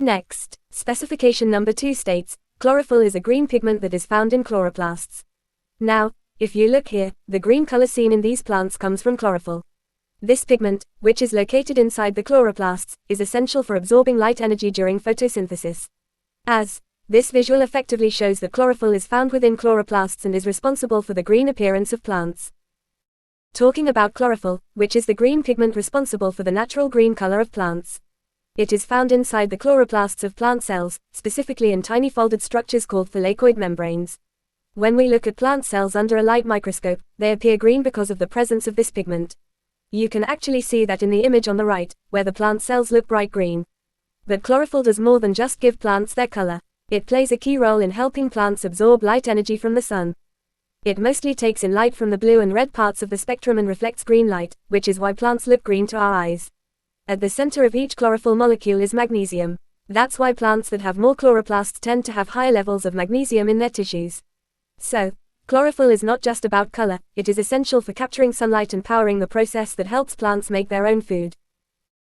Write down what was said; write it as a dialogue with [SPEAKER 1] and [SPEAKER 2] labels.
[SPEAKER 1] Next, specification number 2 states, chlorophyll is a green pigment that is found in chloroplasts. Now, if you look here, the green color seen in these plants comes from chlorophyll. This pigment, which is located inside the chloroplasts, is essential for absorbing light energy during photosynthesis. This visual effectively shows that chlorophyll is found within chloroplasts and is responsible for the green appearance of plants. Talking about chlorophyll, which is the green pigment responsible for the natural green color of plants. It is found inside the chloroplasts of plant cells, specifically in tiny folded structures called thylakoid membranes. When we look at plant cells under a light microscope, they appear green because of the presence of this pigment. You can actually see that in the image on the right, where the plant cells look bright green. But chlorophyll does more than just give plants their color. It plays a key role in helping plants absorb light energy from the sun. It mostly takes in light from the blue and red parts of the spectrum and reflects green light, which is why plants look green to our eyes. At the center of each chlorophyll molecule is magnesium. That's why plants that have more chloroplasts tend to have higher levels of magnesium in their tissues. So, chlorophyll is not just about color, it is essential for capturing sunlight and powering the process that helps plants make their own food.